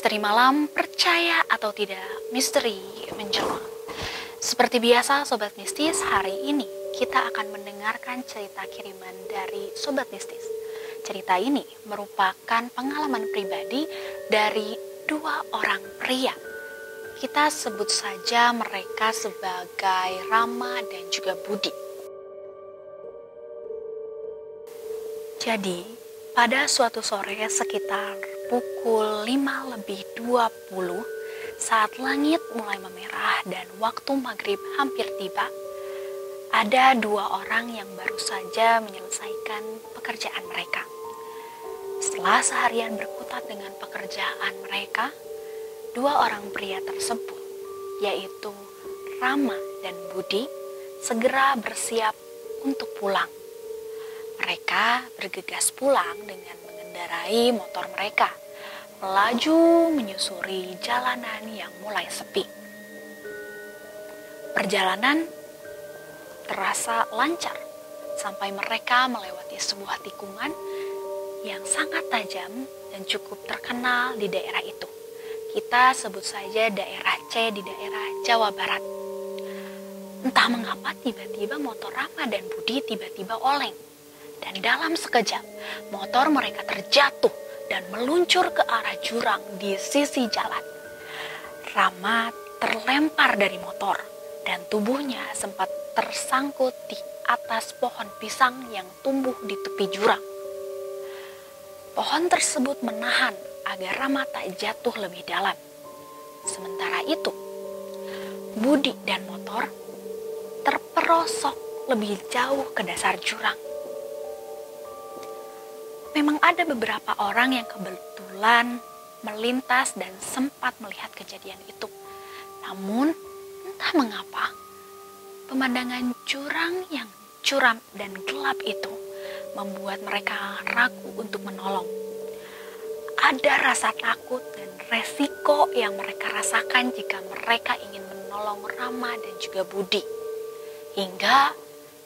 Misteri malam, percaya atau tidak, misteri menjelma. Seperti biasa Sobat Mistis, hari ini kita akan mendengarkan cerita kiriman dari Sobat Mistis. Cerita ini merupakan pengalaman pribadi dari dua orang pria. Kita sebut saja mereka sebagai Rama dan juga Budi. Jadi, pada suatu sore sekitar pukul 5:20 saat langit mulai memerah dan waktu maghrib hampir tiba, ada dua orang yang baru saja menyelesaikan pekerjaan mereka. Setelah seharian berkutat dengan pekerjaan mereka, dua orang pria tersebut, yaitu Rama dan Budi, segera bersiap untuk pulang. Mereka bergegas pulang dengan mengendarai motor mereka, melaju menyusuri jalanan yang mulai sepi. Perjalanan terasa lancar sampai mereka melewati sebuah tikungan yang sangat tajam dan cukup terkenal di daerah itu. Kita sebut saja daerah C di daerah Jawa Barat. Entah mengapa tiba-tiba motor Rama dan Budi tiba-tiba oleng. Dan dalam sekejap, motor mereka terjatuh dan meluncur ke arah jurang di sisi jalan. Rama terlempar dari motor dan tubuhnya sempat tersangkut di atas pohon pisang yang tumbuh di tepi jurang. Pohon tersebut menahan agar Rama tak jatuh lebih dalam. Sementara itu, Budi dan motor terperosok lebih jauh ke dasar jurang. Memang ada beberapa orang yang kebetulan melintas dan sempat melihat kejadian itu. Namun, entah mengapa, pemandangan jurang yang curam dan gelap itu membuat mereka ragu untuk menolong. Ada rasa takut dan resiko yang mereka rasakan jika mereka ingin menolong Rama dan juga Budi. Hingga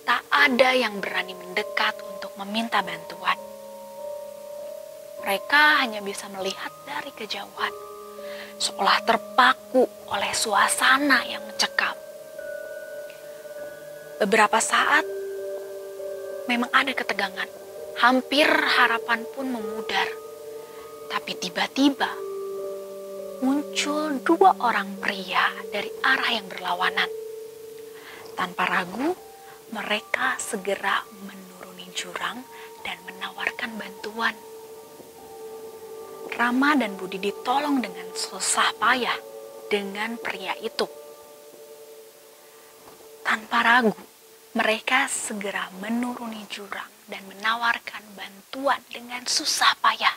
tak ada yang berani mendekat untuk meminta bantuan. Mereka hanya bisa melihat dari kejauhan, seolah terpaku oleh suasana yang mencekam. Beberapa saat, memang ada ketegangan, hampir harapan pun memudar. Tapi tiba-tiba, muncul dua orang pria dari arah yang berlawanan. Tanpa ragu, mereka segera menuruni jurang dan menawarkan bantuan. Rama dan Budi ditolong dengan susah payah dengan pria itu. Tanpa ragu, mereka segera menuruni jurang dan menawarkan bantuan dengan susah payah.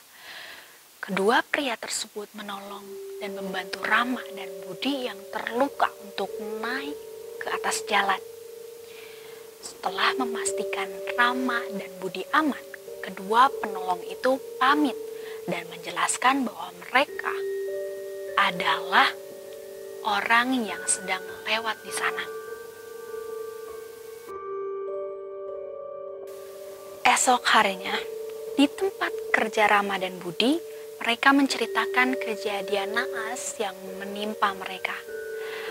Kedua pria tersebut menolong dan membantu Rama dan Budi yang terluka untuk naik ke atas jalan. Setelah memastikan Rama dan Budi aman, kedua penolong itu pamit dan menjelaskan bahwa mereka adalah orang yang sedang lewat di sana. Esok harinya, di tempat kerja Rama dan Budi, mereka menceritakan kejadian naas yang menimpa mereka.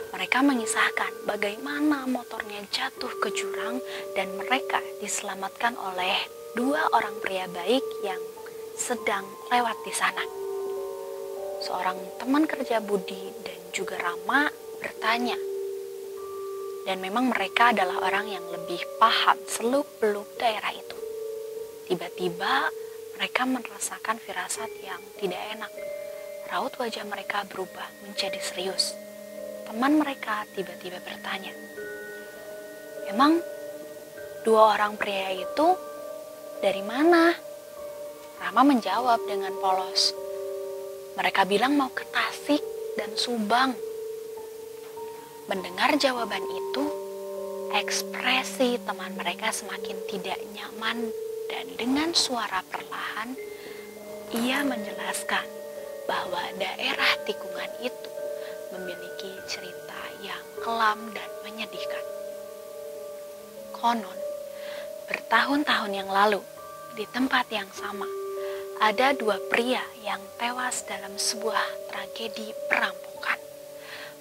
Mereka mengisahkan bagaimana motornya jatuh ke jurang dan mereka diselamatkan oleh dua orang pria baik yang sedang lewat di sana. Seorang teman kerja Budi dan juga Rama bertanya, dan memang mereka adalah orang yang lebih paham seluk-beluk daerah itu. Tiba-tiba mereka merasakan firasat yang tidak enak. Raut wajah mereka berubah menjadi serius. Teman mereka tiba-tiba bertanya, "Emang dua orang pria itu dari mana?" Rama menjawab dengan polos, "Mereka bilang mau ke Tasik dan Subang." Mendengar jawaban itu, ekspresi teman mereka semakin tidak nyaman dan dengan suara perlahan, ia menjelaskan bahwa daerah tikungan itu memiliki cerita yang kelam dan menyedihkan. Konon, bertahun-tahun yang lalu, di tempat yang sama, ada dua pria yang tewas dalam sebuah tragedi perampokan.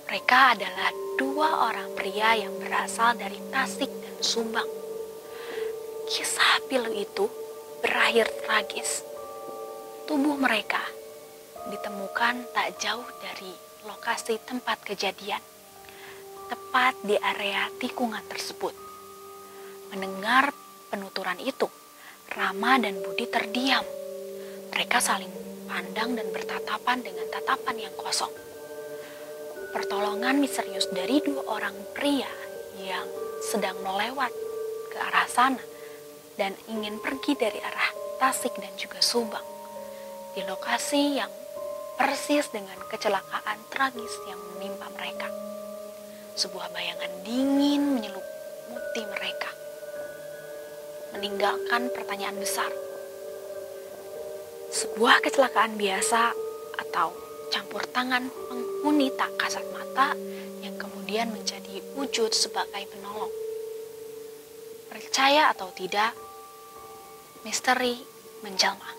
Mereka adalah dua orang pria yang berasal dari Tasik dan Subang. Kisah pilu itu berakhir tragis. Tubuh mereka ditemukan tak jauh dari lokasi tempat kejadian, tepat di area tikungan tersebut. Mendengar penuturan itu, Rama dan Budi terdiam. Mereka saling pandang dan bertatapan dengan tatapan yang kosong. Pertolongan misterius dari dua orang pria yang sedang melewat ke arah sana dan ingin pergi dari arah Tasik dan juga Subang, di lokasi yang persis dengan kecelakaan tragis yang menimpa mereka. Sebuah bayangan dingin menyelimuti mereka, meninggalkan pertanyaan besar. Sebuah kecelakaan biasa atau campur tangan penghuni tak kasat mata yang kemudian menjadi wujud sebagai penolong. Percaya atau tidak, misteri menjelma.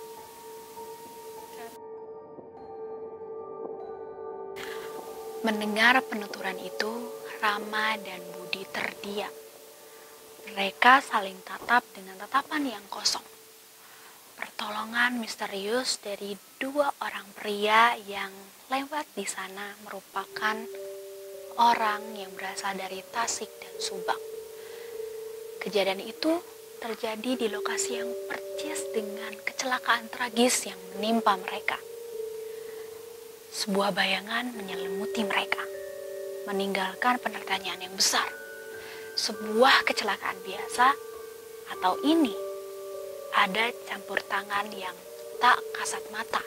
Mendengar penuturan itu, Rama dan Budi terdiam. Mereka saling tatap dengan tatapan yang kosong. Pertolongan misterius dari dua orang pria yang lewat di sana merupakan orang yang berasal dari Tasik dan Subang. Kejadian itu terjadi di lokasi yang persis dengan kecelakaan tragis yang menimpa mereka. Sebuah bayangan menyelimuti mereka, meninggalkan pertanyaan yang besar. Sebuah kecelakaan biasa atau ini ada campur tangan yang tak kasat mata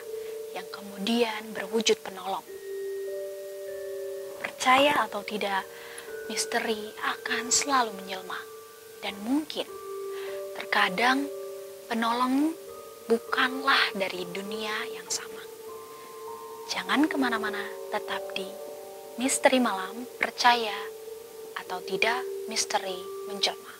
yang kemudian berwujud penolong. Percaya atau tidak, misteri akan selalu menjelma. Dan mungkin terkadang penolong bukanlah dari dunia yang sama. Jangan kemana-mana, tetap di Misteri Malam. Percaya atau tidak, misteri menjelma.